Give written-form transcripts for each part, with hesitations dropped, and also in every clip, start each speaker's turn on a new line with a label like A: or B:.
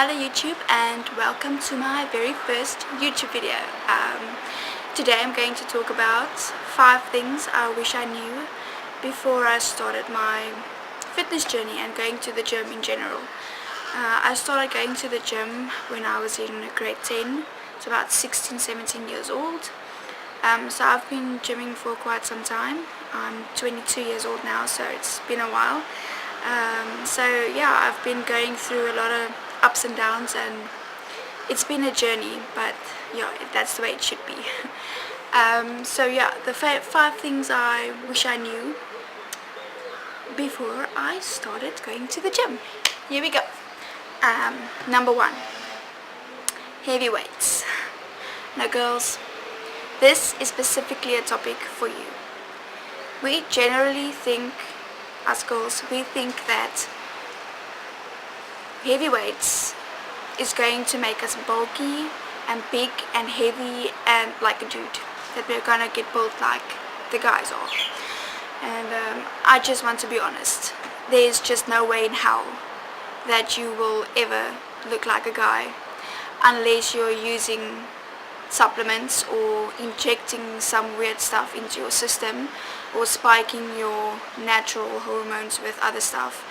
A: Hello YouTube and welcome to my very first YouTube video. Today I'm going to talk about 5 things I wish I knew before I started my fitness journey and going to the gym in general. I started going to the gym when I was in grade 10, so about 16-17 years old. So I've been gymming for quite some time. I'm 22 years old now, so it's been a while. So yeah, I've been going through a lot of ups and downs, and it's been a journey, but yeah, that's the way it should be. So yeah, the 5 things I wish I knew before I started going to the gym. Here we go. Number 1, heavy weights. Now girls, this is specifically a topic for you. We generally think, as girls, we think that heavy weights is going to make us bulky and big and heavy and like a dude, that we're gonna get built like the guys are. And I just want to be honest, there's just no way in hell that you will ever look like a guy unless you're using supplements or injecting some weird stuff into your system or spiking your natural hormones with other stuff,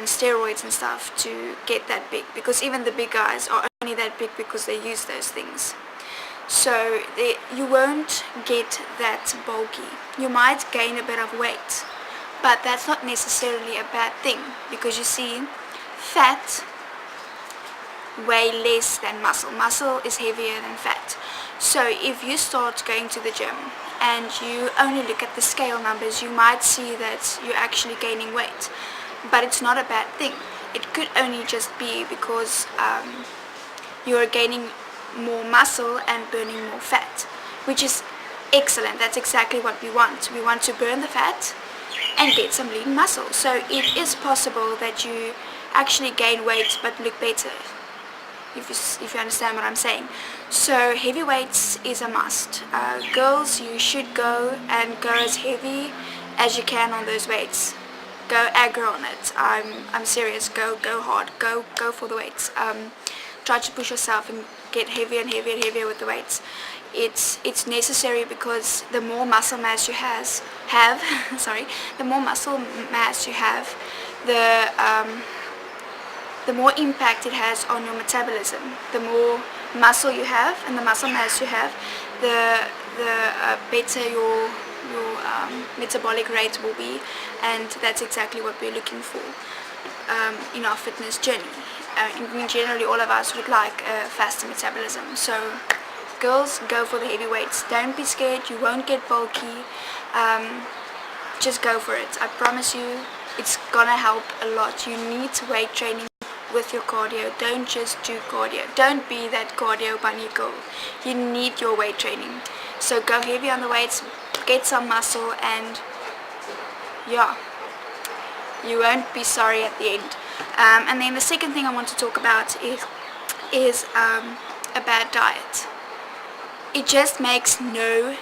A: steroids and stuff, to get that big, because even the big guys are only that big because they use those things. So you won't get that bulky. You might gain a bit of weight, but that's not necessarily a bad thing, because you see, fat way less than muscle. Muscle is heavier than fat. So if you start going to the gym and you only look at the scale numbers, you might see that you're actually gaining weight, but it's not a bad thing. It could only just be because you're gaining more muscle and burning more fat, which is excellent. That's exactly what we want. We want to burn the fat and get some lean muscle. So it is possible that you actually gain weight but look better, if you understand what I'm saying. So heavy weights is a must. Girls, you should go as heavy as you can on those weights. Go aggro on it. I'm serious. Go hard. Go for the weights. Try to push yourself and get heavier and heavier and heavier with the weights. It's necessary, because the more muscle mass you have, the more muscle mass you have, the more impact it has on your metabolism. The more muscle you have and the muscle mass you have, the better your metabolic rate will be, and that's exactly what we're looking for in our fitness journey. Generally, all of us would like a faster metabolism. So girls, go for the heavy weights. Don't be scared. You won't get bulky. Just go for it. I promise you, it's gonna help a lot. You need weight training with your cardio. Don't just do cardio. Don't be that cardio bunny girl. You need your weight training. So go heavy on the weights, get some muscle, and yeah, you won't be sorry at the end. And then the second thing I want to talk about is a bad diet. It just makes no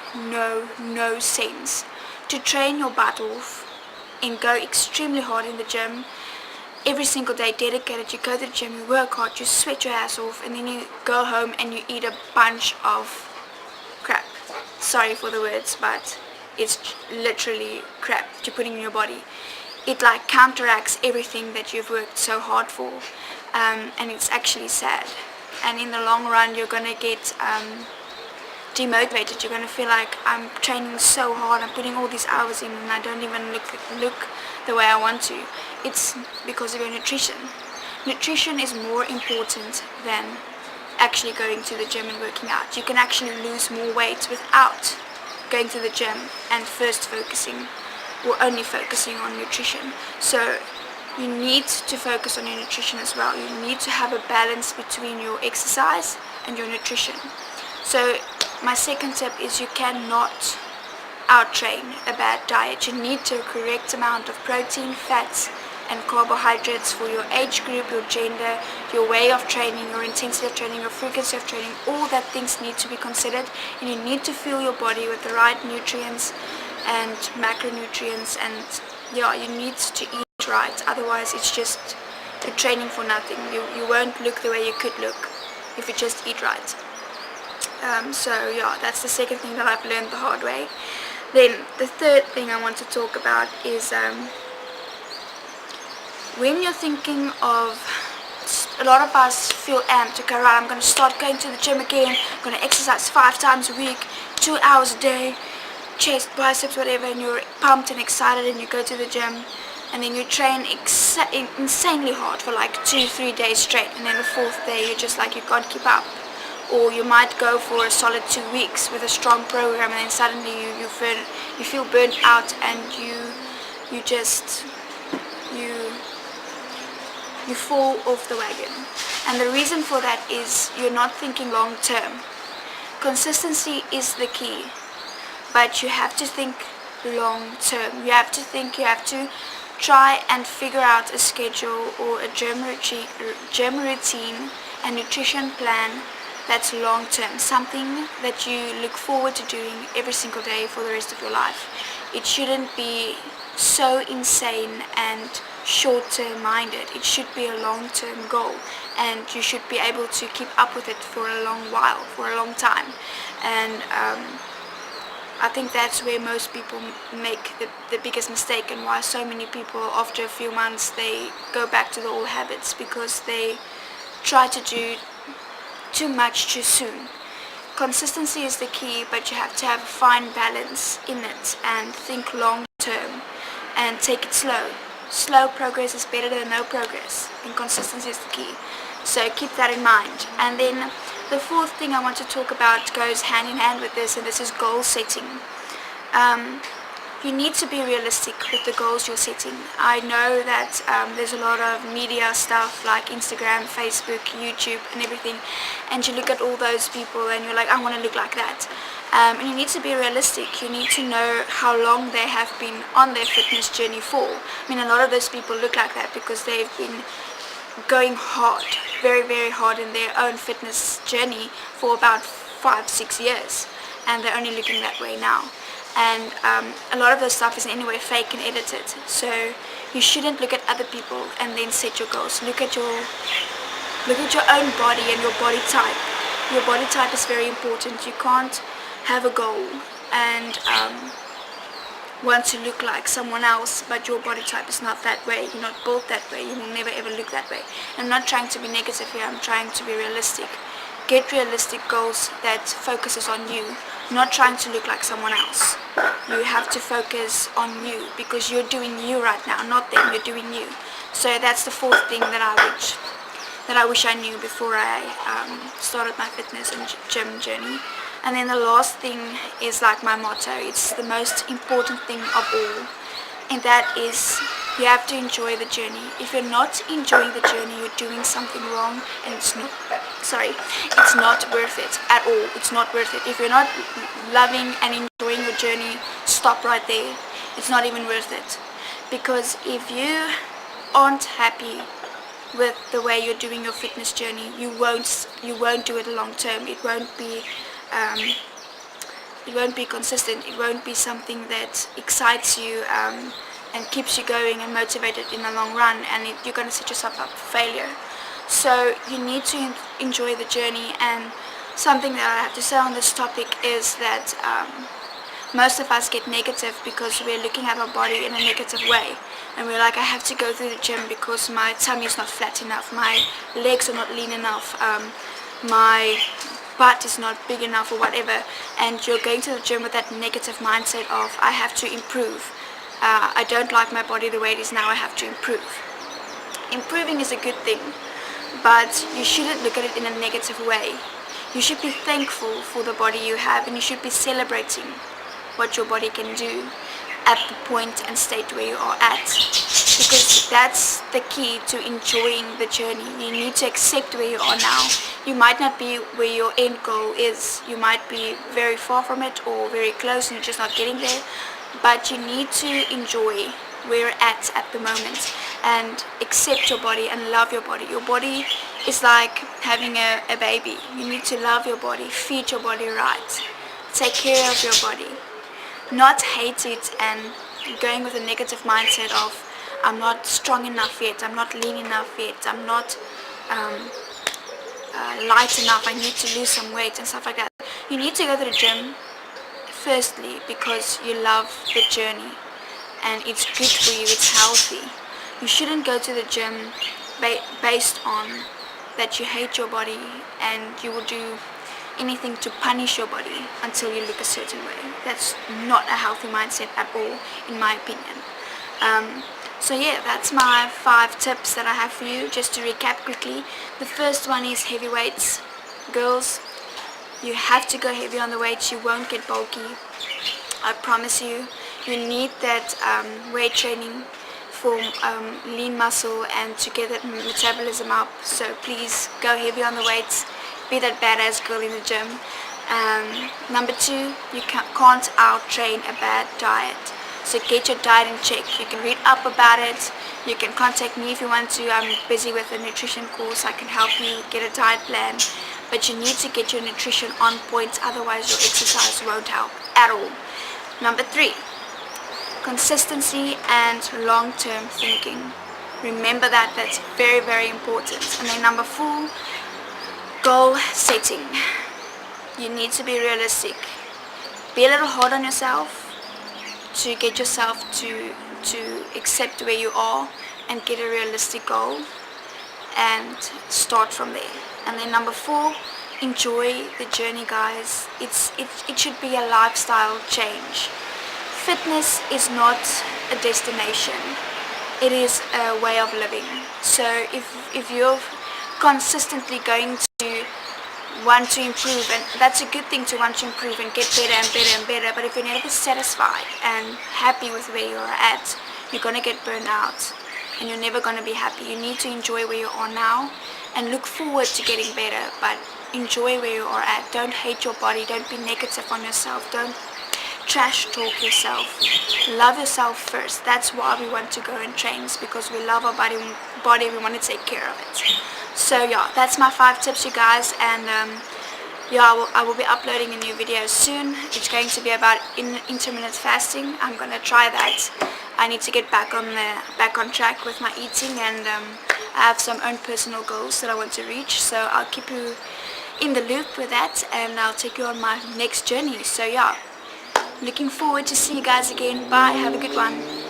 A: sense to train your butt off and go extremely hard in the gym every single day, dedicated. You go to the gym, you work hard, you sweat your ass off, and then you go home and you eat a bunch of crap. Sorry for the words, but it's literally crap you're putting in your body. It like counteracts everything that you've worked so hard for, and it's actually sad. And in the long run, you're gonna get demotivated. You're gonna feel like, I'm training so hard, I'm putting all these hours in, and I don't even look the way I want to. It's because of your nutrition. Nutrition is more important than actually going to the gym and working out. You can actually lose more weight without going to the gym and first only focusing on nutrition. So you need to focus on your nutrition as well. You need to have a balance between your exercise and your nutrition. So my second tip is, you cannot out-train a bad diet. You need the correct amount of protein, fats, and carbohydrates for your age group, your gender, your way of training, your intensity of training, your frequency of training. All that things need to be considered, and you need to fuel your body with the right nutrients and macronutrients, and yeah, you need to eat right. Otherwise, it's just you're training for nothing. You won't look the way you could look if you just eat right. So yeah, that's the second thing that I've learned the hard way. Then the third thing I want to talk about is when you're thinking of, a lot of us feel amped. Okay, right, I'm going to start going to the gym again. I'm going to exercise 5 times a week, 2 hours a day, chest, biceps, whatever, and you're pumped and excited and you go to the gym and then you train insanely hard for like 2-3 days straight, and then the 4th day you're just like you can't keep up. Or you might go for a solid 2 weeks with a strong program and then suddenly you feel burnt out and you just you fall off the wagon. And the reason for that is you're not thinking long term. Consistency is the key, but you have to think long term. You have to try and figure out a schedule or a gym routine and nutrition plan that's long term, something that you look forward to doing every single day for the rest of your life. It shouldn't be so insane and short-term minded. It should be a long-term goal, and you should be able to keep up with it for a long while, for a long time. And I think that's where most people make the biggest mistake, and why so many people after a few months they go back to the old habits, because they try to do too much too soon. Consistency is the key, but you have to have a fine balance in it and think long term and take it slow. Slow progress is better than no progress, and consistency is the key. So keep that in mind. And then the fourth thing I want to talk about goes hand in hand with this, and this is goal setting. You need to be realistic with the goals you're setting. I know that there's a lot of media stuff like Instagram, Facebook, YouTube and everything, and you look at all those people and you're like, I want to look like that. And you need to be realistic. You need to know how long they have been on their fitness journey for. I mean, a lot of those people look like that because they've been going hard, very, very hard in their own fitness journey for about 5-6 years, and they're only looking that way now. And a lot of this stuff is in any way fake and edited. So you shouldn't look at other people and then set your goals. Look at your own body and your body type. Your body type is very important. You can't have a goal and want to look like someone else, but your body type is not that way. You're not built that way. You will never ever look that way. I'm not trying to be negative here. I'm trying to be realistic. Get realistic goals that focuses on you, not trying to look like someone else. You have to focus on you, because you're doing you right now, not them. You're doing you. So that's the fourth thing that I wish I knew before I started my fitness and gym journey. And then the last thing is like my motto. It's the most important thing of all, and that is you have to enjoy the journey. If you're not enjoying the journey, you're doing something wrong, and it's not worth it at all. It's not worth it. If you're not loving and enjoying your journey, stop right there. It's not even worth it, because if you aren't happy with the way you're doing your fitness journey, you won't do it long term. It won't be consistent. It won't be something that excites you and keeps you going and motivated in the long run, and you're going to set yourself up for failure. So you need to enjoy the journey. And something that I have to say on this topic is that most of us get negative because we're looking at our body in a negative way, and we're like, I have to go through the gym because my tummy is not flat enough, my legs are not lean enough, my butt is not big enough, or whatever. And you're going to the gym with that negative mindset of, I have to improve. I don't like my body the way it is now, I have to improve. Improving is a good thing, but you shouldn't look at it in a negative way. You should be thankful for the body you have, and you should be celebrating what your body can do at the point and state where you are at, because that's the key to enjoying the journey. You need to accept where you are now. You might not be where your end goal is. You might be very far from it or very close and you're just not getting there, but you need to enjoy where you're at the moment and accept your body and love your body. Your body is like having a baby. You need to love your body, feed your body right, take care of your body, not hate it and going with a negative mindset of, I'm not strong enough yet, I'm not lean enough yet, I'm not light enough, I need to lose some weight and stuff like that. You need to go to the gym firstly because you love the journey and it's good for you, it's healthy. You shouldn't go to the gym based on that you hate your body and you will do anything to punish your body until you look a certain way. That's not a healthy mindset at all, in my opinion. So yeah, that's my 5 tips that I have for you. Just to recap quickly, the first one is heavy weights. Girls, you have to go heavy on the weights. You won't get bulky, I promise you. You need that weight training for lean muscle and to get that metabolism up. So please go heavy on the weights. Be that badass girl in the gym. Number 2, you can't out-train a bad diet. So get your diet in check. You can read up about it. You can contact me if you want to. I'm busy with a nutrition course. I can help you get a diet plan. But you need to get your nutrition on point, otherwise your exercise won't help at all. Number 3, consistency and long-term thinking. Remember that, that's very, very important. And then number 4, goal setting. You need to be realistic. Be a little hard on yourself to get yourself to accept where you are and get a realistic goal and start from there. And then number 4, enjoy the journey, guys. It should be a lifestyle change. Fitness is not a destination, it is a way of living. So if you're consistently going to want to improve, and that's a good thing to want to improve and get better and better and better, but if you're never satisfied and happy with where you're at, you're going to get burned out and you're never going to be happy. You need to enjoy where you are now and look forward to getting better, but enjoy where you are at. Don't hate your body, don't be negative on yourself, don't trash talk yourself. Love yourself first. That's why we want to go and train, is because we love our body, we want to take care of it. So yeah, that's my 5 tips, you guys, and yeah, I will be uploading a new video soon. It's going to be about intermittent fasting. I'm gonna try that. I need to get back on track with my eating, and I have some own personal goals that I want to reach. So I'll keep you in the loop with that, and I'll take you on my next journey. So yeah, looking forward to see you guys again. Bye. Have a good one.